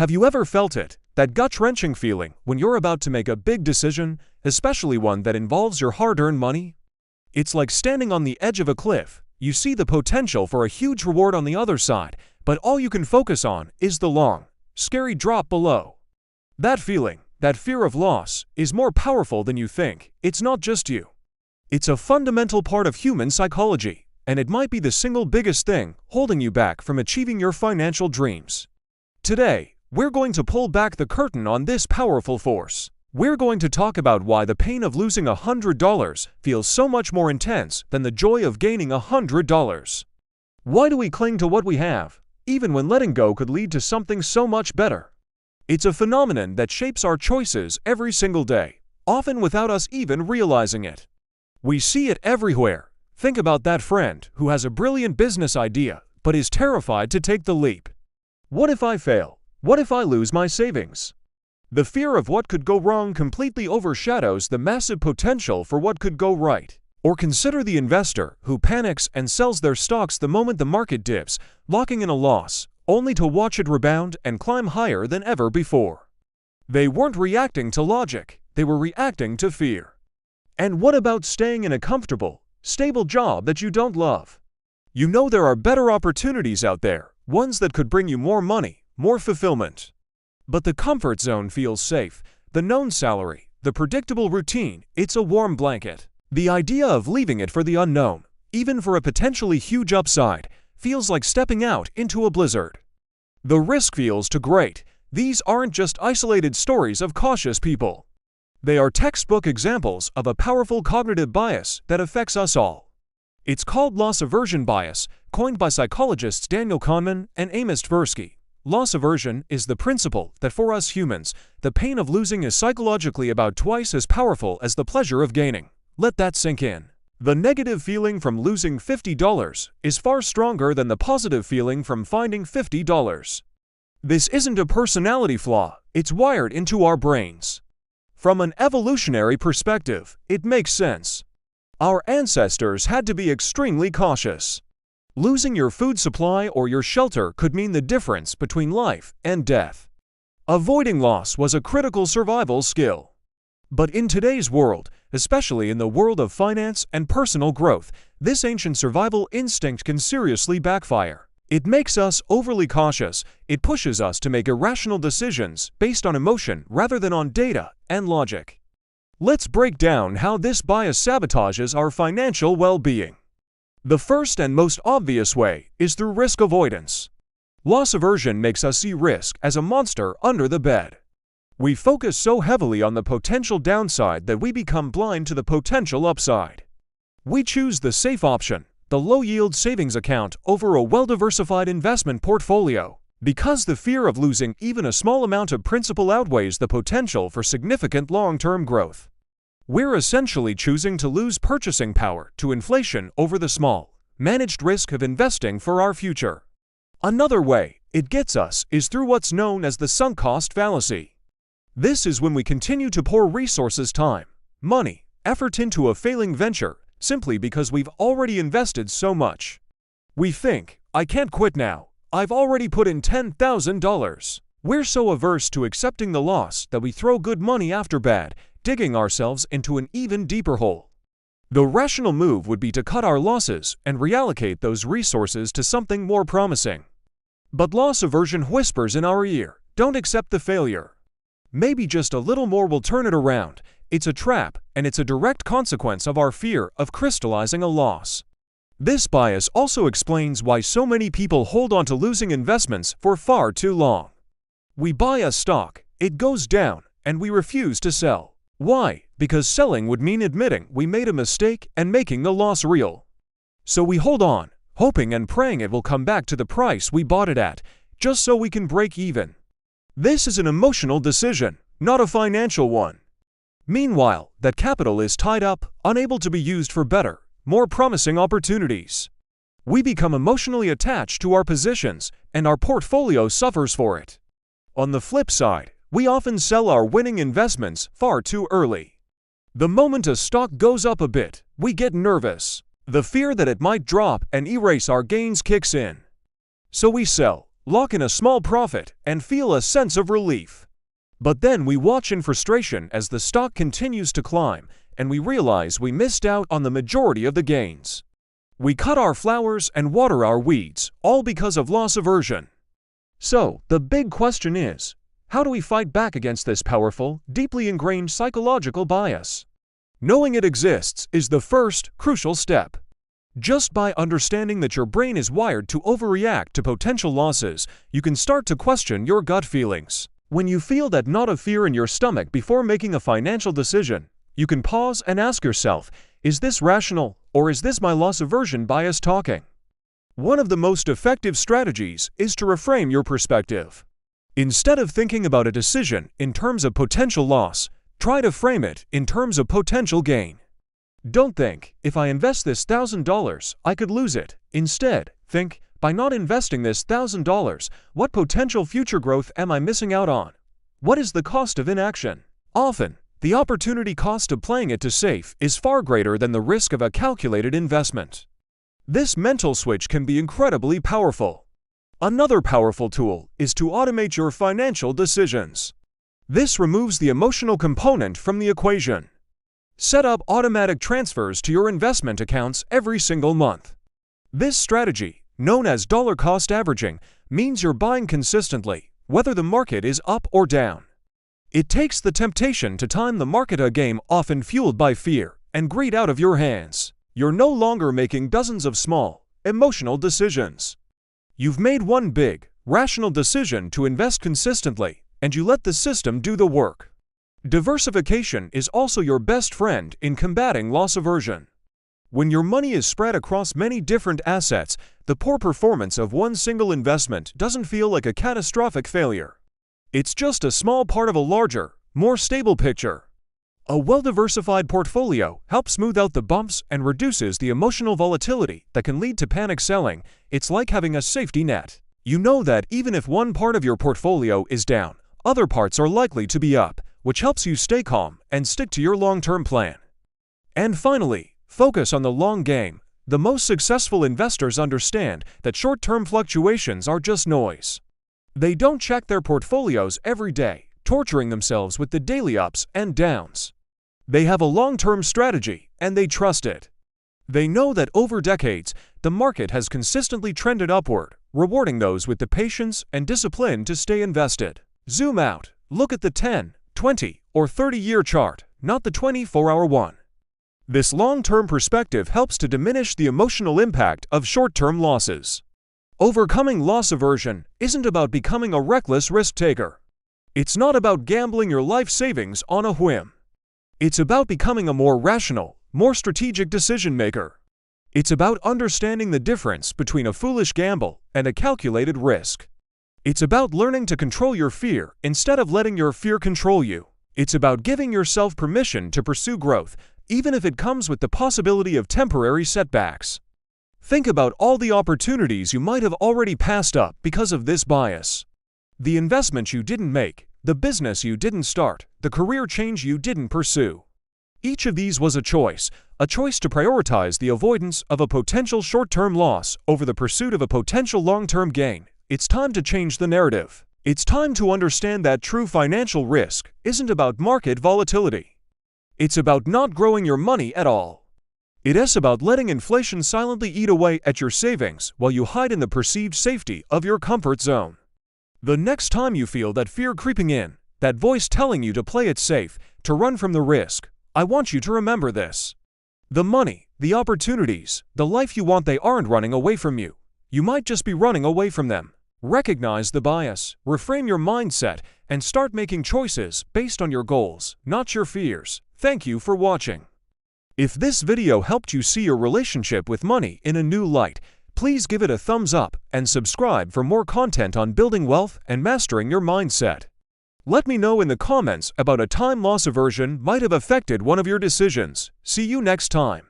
Have you ever felt it, that gut-wrenching feeling when you're about to make a big decision, especially one that involves your hard-earned money? It's like standing on the edge of a cliff. You see the potential for a huge reward on the other side, but all you can focus on is the long, scary drop below. That feeling, that fear of loss, is more powerful than you think. It's not just you. It's a fundamental part of human psychology, and it might be the single biggest thing holding you back from achieving your financial dreams. Today, we're going to pull back the curtain on this powerful force. We're going to talk about why the pain of losing $100 feels so much more intense than the joy of gaining $100. Why do we cling to what we have, even when letting go could lead to something so much better? It's a phenomenon that shapes our choices every single day, often without us even realizing it. We see it everywhere. Think about that friend who has a brilliant business idea but is terrified to take the leap. What if I fail? What if I lose my savings? The fear of what could go wrong completely overshadows the massive potential for what could go right. Or consider the investor who panics and sells their stocks the moment the market dips, locking in a loss, only to watch it rebound and climb higher than ever before. They weren't reacting to logic, they were reacting to fear. And what about staying in a comfortable, stable job that you don't love? You know there are better opportunities out there, ones that could bring you more money, more fulfillment. But the comfort zone feels safe, the known salary, the predictable routine, it's a warm blanket. The idea of leaving it for the unknown, even for a potentially huge upside, feels like stepping out into a blizzard. The risk feels too great. These aren't just isolated stories of cautious people. They are textbook examples of a powerful cognitive bias that affects us all. It's called loss aversion bias, coined by psychologists Daniel Kahneman and Amos Tversky. Loss aversion is the principle that for us humans, the pain of losing is psychologically about twice as powerful as the pleasure of gaining. Let that sink in. The negative feeling from losing $50 is far stronger than the positive feeling from finding $50. This isn't a personality flaw, it's wired into our brains. From an evolutionary perspective, it makes sense. Our ancestors had to be extremely cautious. Losing your food supply or your shelter could mean the difference between life and death. Avoiding loss was a critical survival skill. But in today's world, especially in the world of finance and personal growth, this ancient survival instinct can seriously backfire. It makes us overly cautious. It pushes us to make irrational decisions based on emotion rather than on data and logic. Let's break down how this bias sabotages our financial well-being. The first and most obvious way is through risk avoidance. Loss aversion makes us see risk as a monster under the bed. We focus so heavily on the potential downside that we become blind to the potential upside. We choose the safe option, the low-yield savings account, over a well-diversified investment portfolio, because the fear of losing even a small amount of principal outweighs the potential for significant long-term growth. We're essentially choosing to lose purchasing power to inflation over the small, managed risk of investing for our future. Another way it gets us is through what's known as the sunk cost fallacy. This is when we continue to pour resources, time, money, effort into a failing venture simply because we've already invested so much. We think, I can't quit now, I've already put in $10,000. We're so averse to accepting the loss that we throw good money after bad, digging ourselves into an even deeper hole. The rational move would be to cut our losses and reallocate those resources to something more promising. But loss aversion whispers in our ear, don't accept the failure. Maybe just a little more will turn it around. It's a trap, and it's a direct consequence of our fear of crystallizing a loss. This bias also explains why so many people hold on to losing investments for far too long. We buy a stock, it goes down, and we refuse to sell. Why? Because selling would mean admitting we made a mistake and making the loss real. So we hold on, hoping and praying it will come back to the price we bought it at, just so we can break even. This is an emotional decision, not a financial one. Meanwhile, that capital is tied up, unable to be used for better, more promising opportunities. We become emotionally attached to our positions, and our portfolio suffers for it. On the flip side, we often sell our winning investments far too early. The moment a stock goes up a bit, we get nervous. The fear that it might drop and erase our gains kicks in. So we sell, lock in a small profit, and feel a sense of relief. But then we watch in frustration as the stock continues to climb, and we realize we missed out on the majority of the gains. We cut our flowers and water our weeds, all because of loss aversion. So, the big question is, how do we fight back against this powerful, deeply ingrained psychological bias? Knowing it exists is the first, crucial step. Just by understanding that your brain is wired to overreact to potential losses, you can start to question your gut feelings. When you feel that knot of fear in your stomach before making a financial decision, you can pause and ask yourself, is this rational, or is this my loss aversion bias talking? One of the most effective strategies is to reframe your perspective. Instead of thinking about a decision in terms of potential loss, try to frame it in terms of potential gain. Don't think, if I invest this $1,000, I could lose it. Instead, think, by not investing this $1,000, what potential future growth am I missing out on? What is the cost of inaction? Often, the opportunity cost of playing it too safe is far greater than the risk of a calculated investment. This mental switch can be incredibly powerful. Another powerful tool is to automate your financial decisions. This removes the emotional component from the equation. Set up automatic transfers to your investment accounts every single month. This strategy, known as dollar cost averaging, means you're buying consistently, whether the market is up or down. It takes the temptation to time the market game often fueled by fear and greed out of your hands. You're no longer making dozens of small, emotional decisions. You've made one big, rational decision to invest consistently, and you let the system do the work. Diversification is also your best friend in combating loss aversion. When your money is spread across many different assets, the poor performance of one single investment doesn't feel like a catastrophic failure. It's just a small part of a larger, more stable picture. A well-diversified portfolio helps smooth out the bumps and reduces the emotional volatility that can lead to panic selling. It's like having a safety net. You know that even if one part of your portfolio is down, other parts are likely to be up, which helps you stay calm and stick to your long-term plan. And finally, focus on the long game. The most successful investors understand that short-term fluctuations are just noise. They don't check their portfolios every day, torturing themselves with the daily ups and downs. They have a long-term strategy, and they trust it. They know that over decades, the market has consistently trended upward, rewarding those with the patience and discipline to stay invested. Zoom out, look at the 10, 20, or 30-year chart, not the 24-hour one. This long-term perspective helps to diminish the emotional impact of short-term losses. Overcoming loss aversion isn't about becoming a reckless risk-taker. It's not about gambling your life savings on a whim. It's about becoming a more rational, more strategic decision-maker. It's about understanding the difference between a foolish gamble and a calculated risk. It's about learning to control your fear instead of letting your fear control you. It's about giving yourself permission to pursue growth, even if it comes with the possibility of temporary setbacks. Think about all the opportunities you might have already passed up because of this bias. The investment you didn't make, the business you didn't start, the career change you didn't pursue. Each of these was a choice to prioritize the avoidance of a potential short-term loss over the pursuit of a potential long-term gain. It's time to change the narrative. It's time to understand that true financial risk isn't about market volatility. It's about not growing your money at all. It is about letting inflation silently eat away at your savings while you hide in the perceived safety of your comfort zone. The next time you feel that fear creeping in, that voice telling you to play it safe, to run from the risk, I want you to remember this. The money, the opportunities, the life you want, they aren't running away from you. You might just be running away from them. Recognize the bias, reframe your mindset, and start making choices based on your goals, not your fears. Thank you for watching. If this video helped you see your relationship with money in a new light, please give it a thumbs up and subscribe for more content on building wealth and mastering your mindset. Let me know in the comments about a time loss aversion might have affected one of your decisions. See you next time.